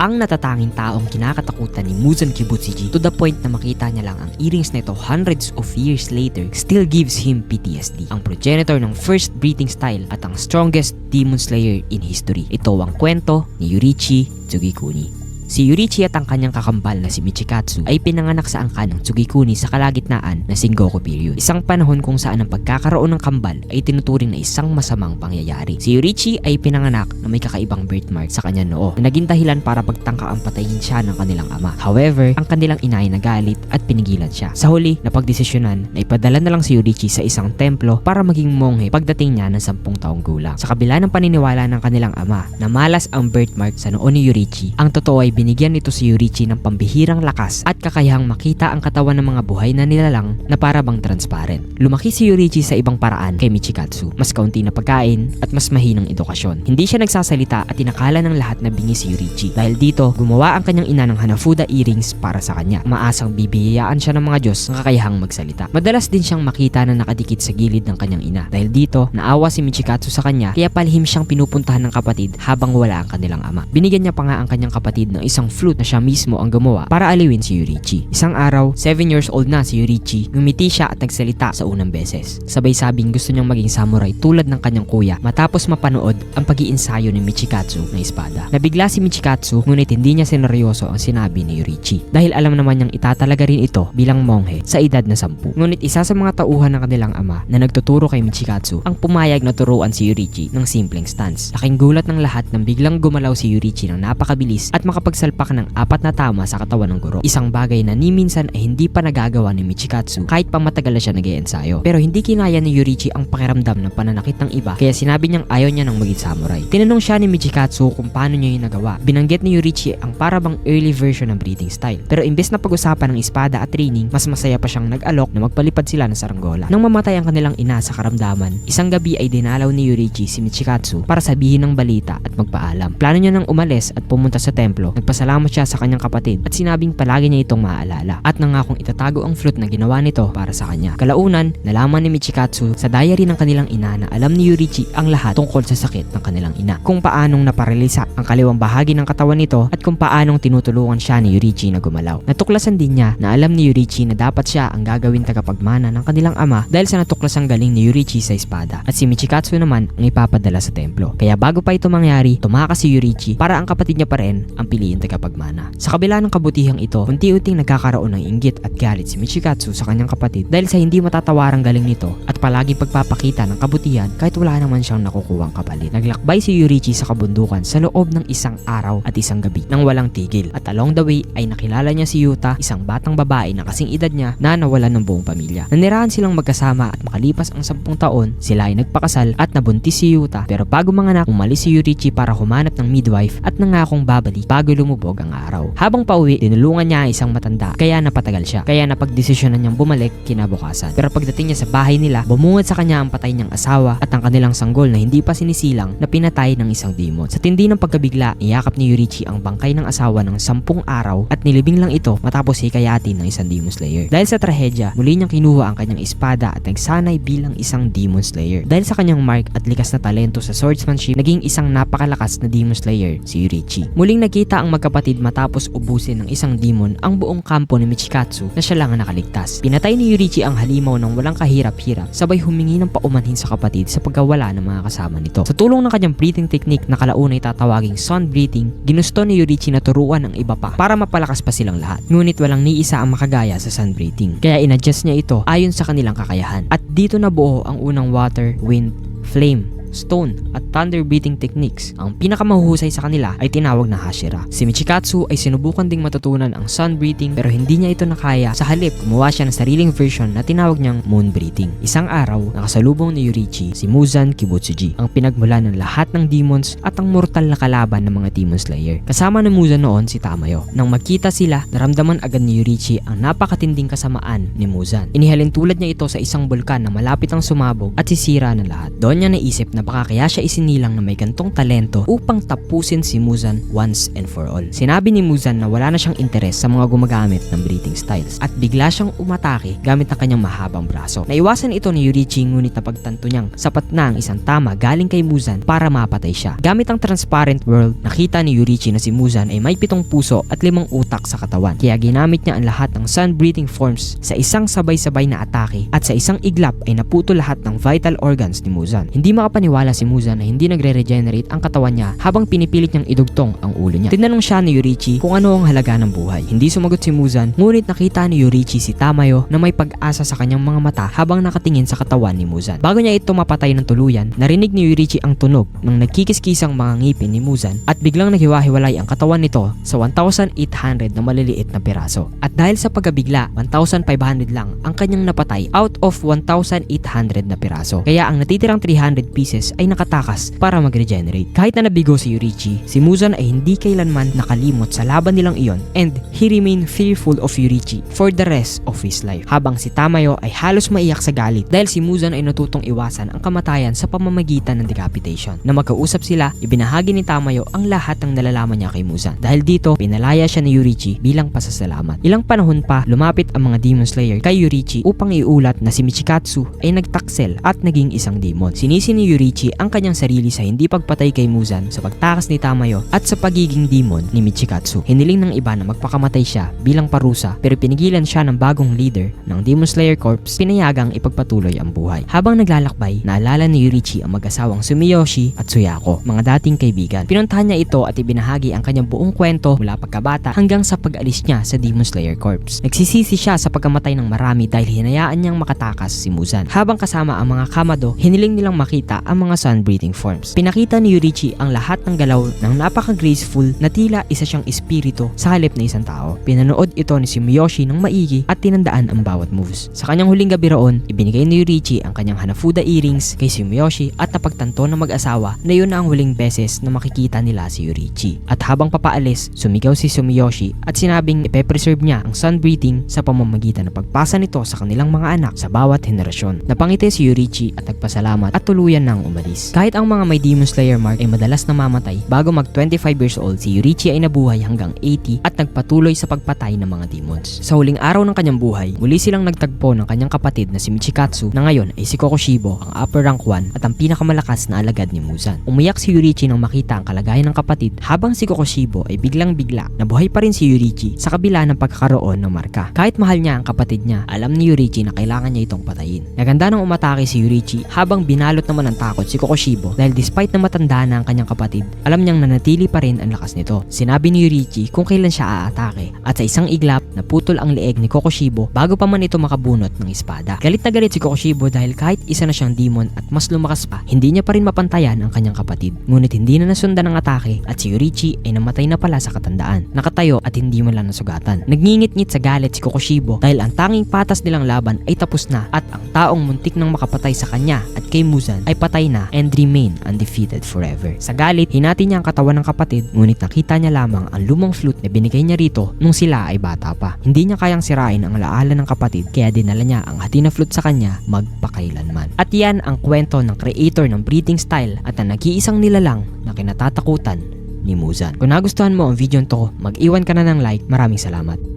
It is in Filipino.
ang natatanging taong kinakatakutan ni Muzan Kibutsuji, to the point na makita niya lang ang earrings na ito hundreds of years later still gives him PTSD. Ang progenitor ng first breathing style at ang strongest demon slayer in history. Ito ang kwento ni Yurichi Tsugikuni. Si Yurichi at ang kanyang kakambal na si Michikatsu ay pinanganak sa angkan ng Tsugikuni sa kalagitnaan ng Sengoku period. Isang panahon kung saan ang pagkakaroon ng kambal ay tinuturing na isang masamang pangyayari. Si Yurichi ay pinanganak na may kakaibang birthmark sa kanyang noo na naging dahilan para pagtangkaang patayin siya ng kanilang ama. However, ang kanilang ina ay nagalit at pinigilan siya. Sa huli, napagdesisyonan na ipadala na lang si Yurichi sa isang templo para maging monghe pagdating niya ng 10 taong gulang. Sa kabila ng paniniwala ng kanilang ama na malas ang birthmark sa noo ni Yurichi, ang totoo ay binigyan nito si Yurichi ng pambihirang lakas at kakayahang makita ang katawan ng mga buhay na nilalang na para bang transparent. Lumaki si Yurichi sa ibang paraan kay Michikatsu. Mas kaunti na pagkain at mas mahinang edukasyon. Hindi siya nagsasalita at inakala ng lahat na bingi si Yurichi. Dahil dito, gumawa ang kanyang ina ng Hanafuda earrings para sa kanya. Maasang bibiyayaan siya ng mga Diyos ng kakayahang magsalita. Madalas din siyang makita na nakadikit sa gilid ng kanyang ina. Dahil dito, naawa si Michikatsu sa kanya kaya palihim siyang pinupuntahan ng kapatid habang wala ang kanilang ama. Binigyan niya pa nga ang kanyang kapatid ng isang flute na siya mismo ang gumawa para aliwin si Yurichi. Isang araw, 7 years old na si Yurichi, ngumiti siya at nagsalita sa unang beses. Sabay sabing gusto niyang maging samurai tulad ng kanyang kuya matapos mapanood ang pag-iinsayo ni Michikatsu na espada. Nabigla si Michikatsu ngunit hindi niya sineryoso ang sinabi ni Yurichi dahil alam naman niyang itatalaga rin ito bilang monghe sa edad na 10. Ngunit isa sa mga tauhan ng kanilang ama na nagtuturo kay Michikatsu ang pumayag na turuan si Yurichi ng simpleng stance. Laking gulat ng lahat nang biglang gumalaw si Yurichi ng napakabilis at makapagsalpak ng 4 na tama sa katawan ng guro. Isang bagay na ni minsan ay hindi pa nagagawa ni Michikatsu kahit pa matagal na siya nag-iensayo. Pero hindi kinaya ni Yurichi ang pakiramdam ng pananakit ng iba kaya sinabi niyang ayaw niya nang maging samurai. Tinanong siya ni Michikatsu kung paano niya yung nagawa. Binanggit ni Yurichi ang parabang early version ng breathing style. Pero imbes na pag-usapan ng espada at training, mas masaya pa siyang nag-alok na magpalipad sila ng saranggola. Nang mamatay ang kanilang ina sa karamdaman, isang gabi ay dinalaw ni Yurichi si Michikatsu para sabihin ng balita at magpaalam. Plano niya nang umalis at pumunta sa templo. Nagpasalamat siya sa kanyang kapatid at sinabing palagi niya itong maaalala at nangakong itatago ang flute na ginawa nito para sa kanya. Kalaunan, nalaman ni Michikatsu sa diary ng kanilang ina na alam ni Yurichi ang lahat tungkol sa sakit ng kanilang ina. Kung paanong naparalisa ang kaliwang bahagi ng katawan nito at kung paanong tinutulungan siya ni Yurichi na gumalaw. Natuklasan din niya na alam ni Yurichi na dapat siya ang gagawin tagapagmana ng kanilang ama dahil sa natuklasang galing ni Yurichi sa espada at si Michikatsu naman ang ipapadala sa templo. Kaya bago pa ito mangyari, tumakas si Yurichi para ang kapatid niya pa rin ang piliin tagapagmana. Sa kabila ng kabutihang ito, unti-unting nagkakaroon ng inggit at galit si Michikatsu sa kanyang kapatid dahil sa hindi matatawarang galing nito at palaging pagpapakita ng kabutihan kahit wala naman siyang nakukuhang kapalit. Naglakbay si Yurichi sa kabundukan sa loob ng isang araw at isang gabi nang walang tigil at along the way ay nakilala niya si Yuta, isang batang babae na kasing edad niya na nawalan ng buong pamilya. Nanirahan silang magkasama at makalipas ang 10 taon, sila ay nagpakasal at nabuntis si Yuta pero bago manganak, umalis si Yurichi para humanap ng midwife at nangakong babalik bago lumubog ang araw. Habang pauwi, tinulungan niya ang isang matanda kaya napatagal siya. Kaya napagdesisyonan niyang bumalik kinabukasan. Pero pagdating niya sa bahay nila, bumungad sa kanya ang patay niyang asawa at ang kanilang sanggol na hindi pa sinisilang na pinatay ng isang demon. Sa tindi ng pagkabigla, niyakap ni Yurichi ang bangkay ng asawa ng 10 araw at nilibing lang ito matapos hikayatin ng isang demon slayer. Dahil sa trahedya, muli niyang kinuha ang kanyang espada at nagsanay bilang isang demon slayer. Dahil sa kanyang mark at likas na talento sa swordsmanship, naging isang napakalakas na demon slayer si Yurichi. Muling nagkita ang magkapatid matapos ubusin ng isang demon ang buong kampo ni Michikatsu na siya lang ang nakaligtas. Pinatay ni Yurichi ang halimaw ng walang kahirap-hirap sabay humingi ng paumanhin sa kapatid sa pagkawala ng mga kasama nito. Sa tulong ng kanyang breathing technique na kalaunay tatawaging sun breathing, ginusto ni Yurichi na turuan ang iba pa para mapalakas pa silang lahat. Ngunit walang ni isa ang makagaya sa sun breathing. Kaya inadjust niya ito ayon sa kanilang kakayahan. At dito nabuo ang unang water, wind, flame, stone at thunder breathing techniques. Ang pinakamahuhusay sa kanila ay tinawag na Hashira. Si Michikatsu ay sinubukan ding matutunan ang sun breathing pero hindi niya ito nakaya. Sa halip, gumawa siya ng sariling version na tinawag niyang moon breathing. Isang araw, nakasalubong ni Yurichi si Muzan Kibutsuji, ang pinagmula ng lahat ng demons at ang mortal na kalaban ng mga demon slayer. Kasama ni Muzan noon si Tamayo. Nang magkita sila, naramdaman agad ni Yurichi ang napakatinding kasamaan ni Muzan. Inihalin tulad niya ito sa isang bulkan na malapit ang sumabog at sisira ng lahat. Doon niya naisip na na baka kaya siya isinilang na may gantong talento upang tapusin si Muzan once and for all. Sinabi ni Muzan na wala na siyang interes sa mga gumagamit ng breathing styles at bigla siyang umatake gamit ang kanyang mahabang braso. Naiwasan ito ni Yorichi ngunit napagtanto niyang sapat na ang isang tama galing kay Muzan para mapatay siya. Gamit ang transparent world, nakita ni Yorichi na si Muzan ay may 7 puso at 5 utak sa katawan. Kaya ginamit niya ang lahat ng sun breathing forms sa isang sabay-sabay na atake at sa isang iglap ay naputo lahat ng vital organs ni Muzan. Hindi makapaniwala si Muzan na hindi nagre-regenerate ang katawan niya habang pinipilit niyang idugtong ang ulo niya. Tinanong siya ni Yorichi kung ano ang halaga ng buhay. Hindi sumagot si Muzan, ngunit nakita ni Yorichi si Tamayo na may pag-asa sa kanyang mga mata habang nakatingin sa katawan ni Muzan. Bago niya ito mapatay ng tuluyan, narinig ni Yorichi ang tunog ng nagkikiskisang mga ngipin ni Muzan at biglang naghiwa-hiwalay ang katawan nito sa 1,800 na maliliit na piraso. At dahil sa pagkabigla, 1,500 lang ang kanyang napatay out of 1,800 na piraso. Kaya ang natitirang 300 pieces ay nakatakas para mag-regenerate. Kahit na nabigo si Yorichi, si Muzan ay hindi kailanman nakalimot sa laban nilang iyon and he remained fearful of Yorichi for the rest of his life. Habang si Tamayo ay halos maiyak sa galit dahil si Muzan ay natutong iwasan ang kamatayan sa pamamagitan ng decapitation. Na magkausap sila, ibinahagi ni Tamayo ang lahat ng nalalaman niya kay Muzan. Dahil dito, pinalaya siya ni Yorichi bilang pasasalamat. Ilang panahon pa, lumapit ang mga Demon Slayer kay Yorichi upang iulat na si Michikatsu ay nagtaksel at naging isang demon. Sinisi ni Yorichi ang kanyang sarili sa hindi pagpatay kay Muzan sa pagtakas ni Tamayo at sa pagiging demon ni Michikatsu. Hiniling ng iba na magpakamatay siya bilang parusa pero pinigilan siya ng bagong leader ng Demon Slayer Corps, pinayagang ipagpatuloy ang buhay. Habang naglalakbay, naalala ni Yorichi ang mag-asawang Sumiyoshi at Suyako, mga dating kaibigan. Pinuntahan niya ito at ibinahagi ang kanyang buong kwento mula pagkabata hanggang sa pag-alis niya sa Demon Slayer Corps. Nagsisisi siya sa pagkamatay ng marami dahil hinayaan niyang makatakas si Muzan. Habang kasama ang mga Kamado, hiniling nilang makita ang mga sun-breathing forms. Pinakita ni Yorichi ang lahat ng galaw ng napaka-graceful na tila isa siyang espiritu sa halip na isang tao. Pinanood ito ni Sumiyoshi ng maigi at tinandaan ang bawat moves. Sa kanyang huling gabi roon, ibinigay ni Yorichi ang kanyang Hanafuda earrings kay Sumiyoshi at napagtanto ng mag-asawa na yun na ang huling beses na makikita nila si Yorichi. At habang papaalis, sumigaw si Sumiyoshi at sinabing ipe-preserve niya ang sun-breathing sa pamamagitan ng pagpasa nito sa kanilang mga anak sa bawat henerasyon. Napangiti si Yorichi at nagpasalamat at tuluyan nang umalis. Kahit ang mga may Demon Slayer mark ay madalas namamatay, bago mag 25 years old, si Yorichi ay nabuhay hanggang 80 at nagpatuloy sa pagpatay ng mga demons. Sa huling araw ng kanyang buhay, muli silang nagtagpo ng kanyang kapatid na si Michikatsu na ngayon ay si Kokushibo, ang upper rank 1 at ang pinakamalakas na alagad ni Muzan. Umiyak si Yorichi nang makita ang kalagayan ng kapatid habang si Kokushibo ay biglang-bigla. Nabuhay pa rin si Yorichi sa kabila ng pagkakaroon ng marka. Kahit mahal niya ang kapatid niya, alam ni Yorichi na kailangan niya itong patayin. Naganda nang umatake si Yorichi habang binalot naman ng takot si Kokushibo dahil despite na matanda na ang kanyang kapatid, alam niyang nanatili pa rin ang lakas nito. Sinabi ni Yorichi kung kailan siya aatake at sa isang iglap, naputol ang leeg ni Kokushibo bago pa man ito makabunot ng espada. Galit na galit si Kokushibo dahil kahit isa na siyang demon at mas lumakas pa, hindi niya pa rin mapantayan ang kanyang kapatid. Ngunit hindi na nasundan ang atake at si Yorichi ay namatay na pala sa katandaan. Nakatayo at hindi man lang nasugatan. Nagngingit-ngit sa galit si Kokushibo dahil ang tanging patas nilang laban ay tapos na at ang taong muntik nang makapatay sa kanya at kay Muzan ay patay na and remain undefeated forever. Sa galit, hinati niya ang katawan ng kapatid ngunit nakita niya lamang ang lumang flute na binigay niya rito nung sila ay bata pa. Hindi niya kayang sirain ang alaala ng kapatid kaya dinala niya ang hati na flute sa kanya magpakailanman. At yan ang kwento ng creator ng breathing style at ang nag-iisang nilalang na kinatatakutan ni Muzan. Kung nagustuhan mo ang video nito, mag-iwan ka na ng like. Maraming salamat.